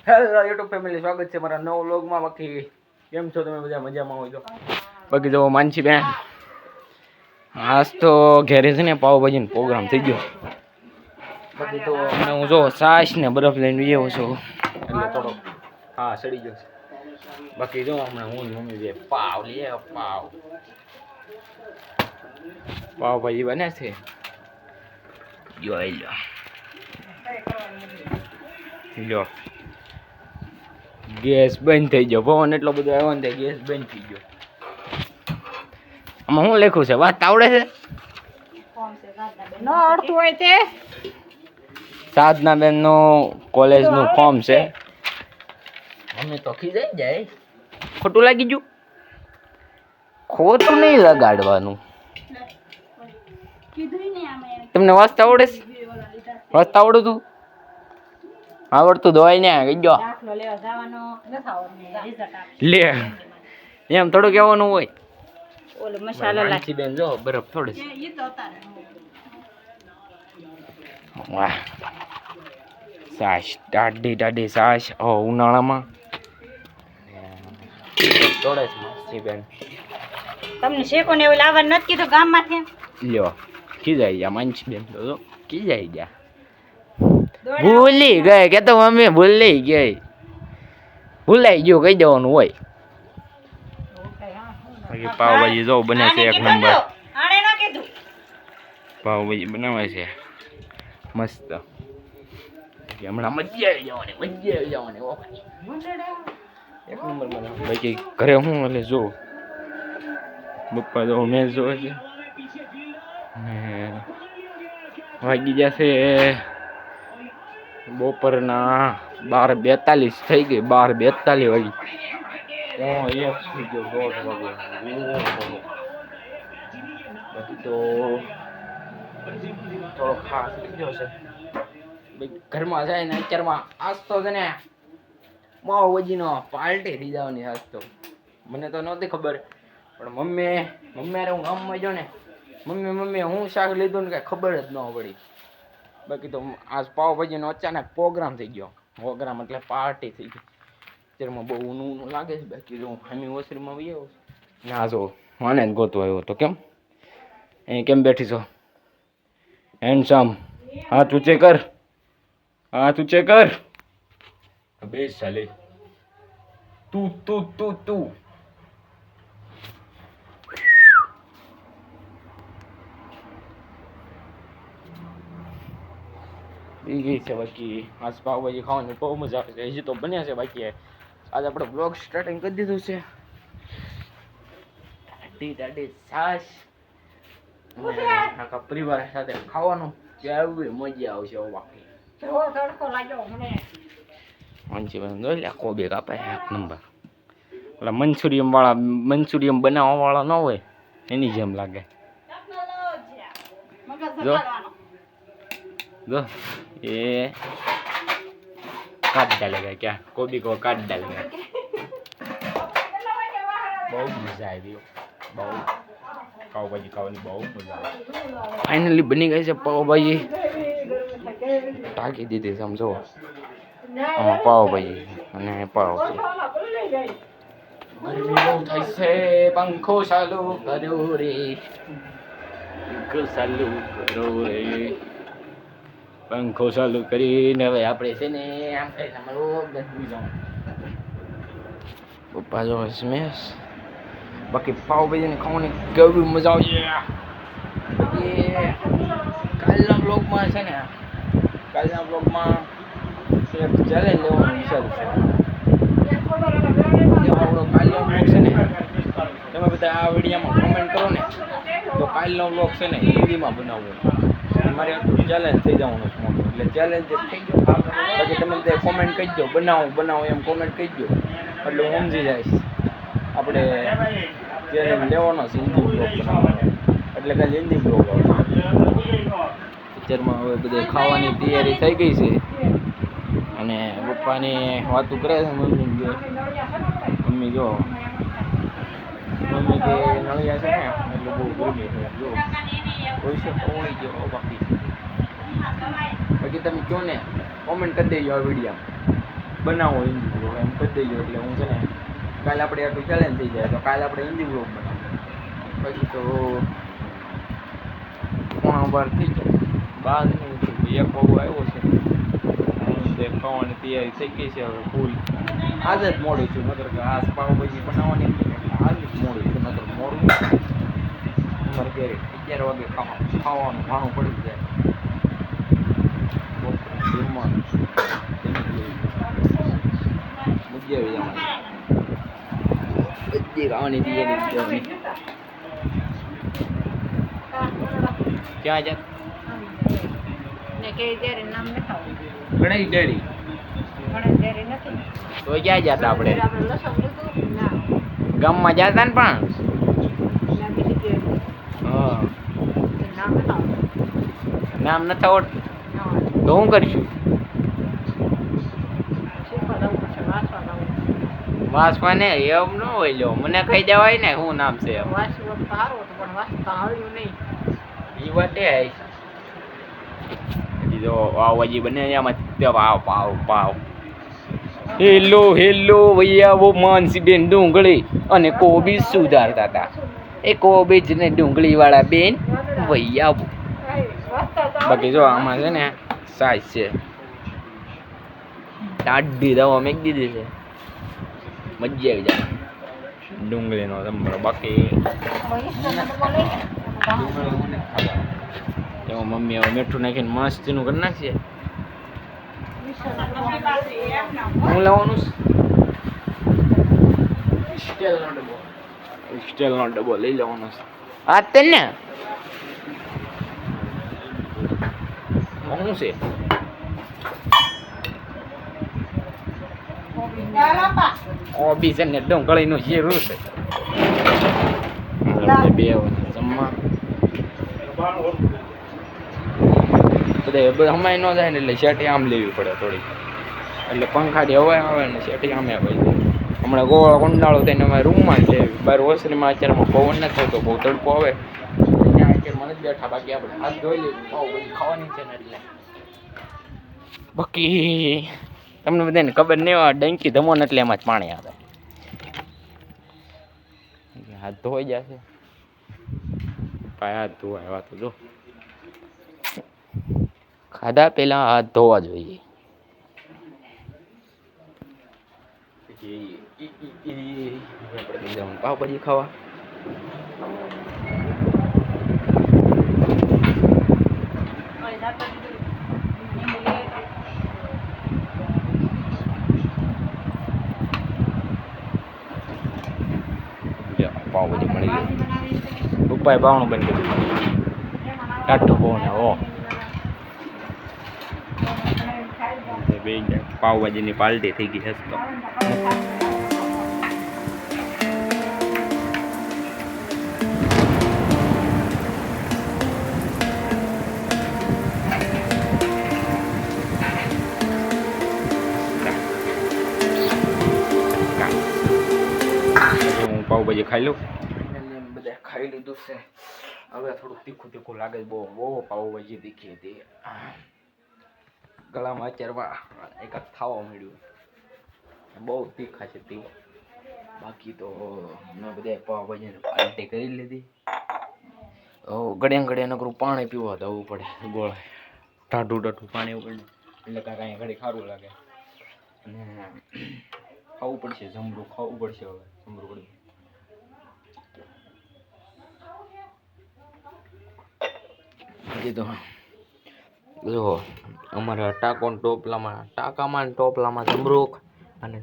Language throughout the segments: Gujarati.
હેલો યુટ્યુબ ફેમિલી, સ્વાગત છે મારા નવા વ્લોગમાં. બાકી કેમ છો તમે બધા? મજામાં હોય તો બાકી જો માનસી બેન આજ તો ઘેરે છે ને પાવભાજીનો પ્રોગ્રામ થઈ ગયો. બાકી તો હું જો છાશ ને બરફ લઈને આવ્યો છું એટલે થોડો હા સડી ગયો છે. બાકી જો હમણાં હું મમ્મી બે પાવ લઈએ, પાવભાજી બને છે. જોઈ લો ગેસ બંધ થઈ ગયો. પવન એટલો બધો આવ્યો ને ગેસ બંધ થઈ ગયો. આમાં શું લખ્યું છે? વાત આવડે છે? સાધના બેન નું કોલેજ નું ફોર્મ છે. અમે તો ખીજાઈ જાય. ખોટું લાગી ગયું? ખોટું નહીં લગાડવાનું. તમને વાંચતા આવડે છે? વાંચતા આવડતું? આવડતું દવાઈ ને ગયો લે એમ થોડું કહેવાનું હોય. ઓલો મસાલો લાચી બેન જો બરફ થોડે છે. વાહ સાશ ટાડી સાશ ઉનાળામાં થોડે છે મસ્તી બેન. તમને શેકો ને એવું લાવવાનું નથી કીધું ગામમાંથી? લ્યો ખીજાઈ ગયા માનસી બેન તો ખીજાઈ ગયા. ભૂલી ગઈ કે તો મમ્મી ભૂલી ગઈ. ભૂલાઈ ગયું કહી દેવાનું હોય. પાવભાજી જો બને છે એક નંબર. પાવભાજી બનાવે છે મસ્ત. હમણાં મજા આવી જવાની એક નંબર બનાવે. બાકી ઘરે હું એટલે જો પપ્પા જો મેચ જોવે છે. વાગી જશે બપોરના 12:42 થઈ ગઈ. 12:42 વાગી. એક થઈ ગયો 1:30 વાગે. બાકી તો થોડો ખાસ થઈ ગયો છે. ઘરમાં જાય ને અત્યારમાં આજ તો છે ને પાવભાજીનો પાર્ટી થઈ જવાની. આજ તો મને તો નહોતી ખબર, પણ મમ્મી હું ગામમાં જો ને મમ્મી હું શાક લીધું ને કાંઈ ખબર જ ન પડી. બાકી તો આજ પાવભાજીનો અચાનક પ્રોગ્રામ થઈ ગયો. પ્રોગ્રામ એટલે પાર્ટી થઈ ગઈ. અત્યારમાં બહુ ઊનું લાગે છે. બાકી જો હામી ઓસરીમાં આવી આવ્યો ના જો મને જ ગોતો આવ્યો તો કેમ અહીં કેમ બેઠી છો? હેન્ડસમ હાથ ઊંચે કર, હાથ ઊંચે કર. બે સાલે તું ગઈ છે. બાકી આજ પાવભાજી ખાવાની બહુ મજા આવે છે. હજી તો બન્યા છે. બાકી આજે આપણે બ્લોગ સ્ટાર્ટિંગ કરી દીધું છે. ટાડી છાશ આખા પરિવાર સાથે ખાવાનું કેવી મજા આવશે. બાકી કોબી કાપે એક નંબર. ઓલા મંચુરિયમ બનાવવા વાળા ન હોય એની જેમ લાગે. જો ये काट डालेगा क्या? गोभी को काट डालेगा. બહુ મજા આવી. બહુ પાવભાજી ખાવાની બહુ મજા આવી. ફાઇનલી બની ગઈ છે પાવભાજી. ટાંકી દીધી સમજો આમાં પાવભાજી અને પાવ છે. ગરમી બહુ થાય છે. પંખો ચાલુ કર્યો રે, પંખો ચાલુ કરીને હવે આપણે છે ને આમ કઈ અમારું ગરમી જાઉં. પપ્પા જો સ્મેશ. બાકી પાવભાજીને ખાવાની કેવી મજા આવશે. કાલના બ્લોગમાં છે ને એક ચેલેન્જ લેવાનું વિચારું છું. આપણો કાલનો બ્લોગ છે ને તમે બધા આ વિડીયોમાં કોમેન્ટ કરો ને તો કાલનો બ્લોગ છે ને હિન્દીમાં બનાવવો. મારે ચેલેન્જ થઈ જવાનું છે મોટું. એટલે ચેલેન્જ થઈ ગયો. બાકી તમે બધા કોમેન્ટ કરી દો બનાવો એમ કોમેન્ટ કરી દો એટલે હું સમજી જઈશ આપણે ચેલેન્જ લેવાનો છે હિન્દી બ્લોગ બનાવવાનો. એટલે કાલે હિન્દી બ્લોગ આવશે. પિક્ચરમાં હવે બધે ખાવાની તૈયારી થઈ ગઈ છે અને પપ્પાની વાતું કરે છે. મમ્મી જો મમ્મી કે નળિયા છે ને એટલે બહુ ગરમી છે. જો પૈસો પવણી ગયો. બાકી તમે કહો ને કોમેન્ટ કરી દેજો આ વિડીયોમાં. બનાવો હિન્દી બ્લોગ એમ કહી દેજો એટલે હું છે ને કાલે આપણે આટલું ચેલેન્જ થઈ જાય તો કાલે આપણે હિન્દી બ્લોગ બનાવીએ. પછી તો 12:15 થઈ જાય 12 નહીં એક વાગો આવ્યો છે તે ખાવાની તૈયારી થઈ ગઈ છે હવે ફૂલ. આજે જ મોડું છું નગર કે આ પાવભાજી બનાવવાની હતી એટલે આજે જ મોડું છું નગર મોડું અમારે ઘરે 11 વાગે ખાવાનું ભાણું પડી જાય. જમવાનું મજા આવી જવાની બધી ખાવાની તૈયારી કરવાની. ક્યાં જા ને કે ત્યારે નામ નખાવ ગણેશ ડેરી ઘણા ત્યારે નથી તો ક્યાં જતા આપણે આપણે લસણ લીધું ના ગામમાં જતા ને પણ ના બીજી કે હા નામ નખાવ નામ નથી આવડતું તો શું કરીશું? શીખવા જવું પડશે વાંચવા જવું વાંચવા ને એમ ન હોય લ્યો મને કહી દેવાય ને શું નામ છે એમ. વાંચવું તો સારું હતું પણ વાંચતા આવડ્યું નહીં. એ વાત એ હજી તો પાવભાજી બને એમાં પાવ પાવ પાવ હેલો હેલો ભૈયા વો માનસીબેન ડુંગળી અને કોબીજ સુધારતા હતા એ કોબીજ ને ડુંગળી વાળા બેન ભૈયા. બાકી જો આમાં છે ને સાઈઝ છે ટાઢી દવા મેં દીધી છે મજા આવી જાય ડુંગળીનો તમારો. બાકી એમાં મમ્મી હવે મીઠું નાખીને મસ્તીનું કરી નાખશે. હું લાવવાનું સ્ટીલનો ડબ્બો લઈ લેવાનો છે આ તે ને શું છે ઓબી છે ને ડુંગળીનું જીરું છે બે જમવા બધા હમાય ન જાય ને એટલે શેટી આમ લેવી પડે થોડી એટલે પંખાથી હવા આવે ને શેટી આમે આવે. હમણાં ગોળ કંડાળો થઈને અમે રૂમમાં જ લેવી બહાર ઓસરીમાં અત્યારમાં પવન નથી થતો બહુ તડકો આવે ત્યાં અત્યારે મને જ બેઠા. બાકી આપણે હાથ ધોઈ લઈએ બધી ખાવાની છે ને એટલે. બાકી તમને બધાને ખબર નહીં હોય ડંકી ધમો ને એટલે એમાં જ પાણી આવે હાથ ધોઈ જશે હાથ ધોવાય વાત જો ખાધા પહેલા હાથ ધોવા જોઈએ. પાવભાજી ખાવા પાવભાજી મળી ગઈ. પપ્પાએ બાવણું બંધ કરી દીધું ટાટું બહુ ને હો બે પાવભાજીની પાલટી થઈ ગઈ હશે તો હું પાવભાજી ખાઈ લઉં. બધા ખાઈ લીધું છે હવે થોડુંક તીખું તીખું લાગે છે બહુ પાવભાજી તીખી હતી ગળામાં અત્યારે એક ખાવા મળ્યું બહુ તીખા છે તે. બાકી તો મેં બધા પાવભાજીને પાર્ટી કરી લીધી. ઘડિયા ઘડિયા નકરું પાણી પીવા જવું પડે ગોળ ટાઢું ટાઢું પાણી પડે એટલે કાંઈ ઘડી સારું લાગે અને ખાવું પડશે જમરૂ ખાવું પડશે હવે જમરૂ પડ્યું. તો જો અમારા ટાંકામાં ટોપલામાં જમરૂખ અને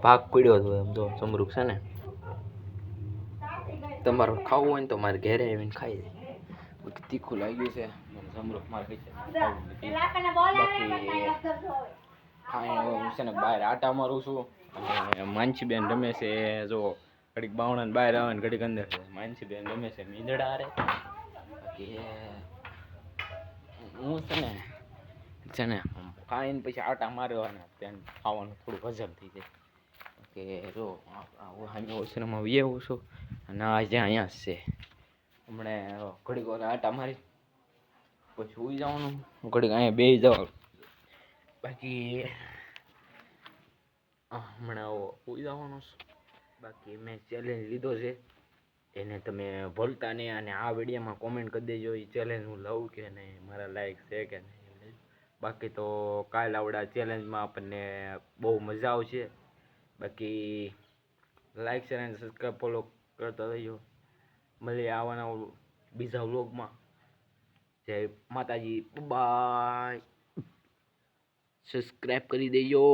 ભાગ પડ્યો હતો એમ તો જમરૂખ છે ને તમારે ખાવું હોય ને તો મારે ઘરે આવીને ખાઈ જાય. તીખું લાગ્યું છે જમરૂખ મારે કઈ ખાઈ હું છે ને બહાર આટા મારું છું અને માનસીબેન રમે છે જો ઘડીક બાવણા બહાર આવે ને ઘડીક અંદર છે. માનસીબેન રમે છે મીંદડા રે. બાકી હું છે ને ખાઈને પછી આટા મારવાના ત્યાં ખાવાનું થોડું હજમ થઈ જાય. કે જો અહીંયા ઓછરમાં આવું છું અને આજે અહીંયા જ છે હમણાં ઘડીક વાર આટા મારી પછી સુઈ જવાનું ઘડીક અહીંયા બેસી જવાનું. બાકી હમણાં ઉઈ જવાનો છું. બાકી મેં ચેલેન્જ લીધો છે એને તમે ભૂલતા નહીં, અને આ વિડીયોમાં કોમેન્ટ કરી દેજો એ ચેલેન્જ હું લઉં કે નહીં, મારા લાયક છે કે નહીં. બાકી તો કાલ આવડા ચેલેન્જમાં આપણને બહુ મજા આવશે. બાકી લાઈક શેર અને સબસ્ક્રાઈબ ફોલો કરતા રહીજો. મળીએ આવવાના બીજા વ્લોગમાં. જય માતાજી, બાય. સબસ્ક્રાઈબ કરી દેજો.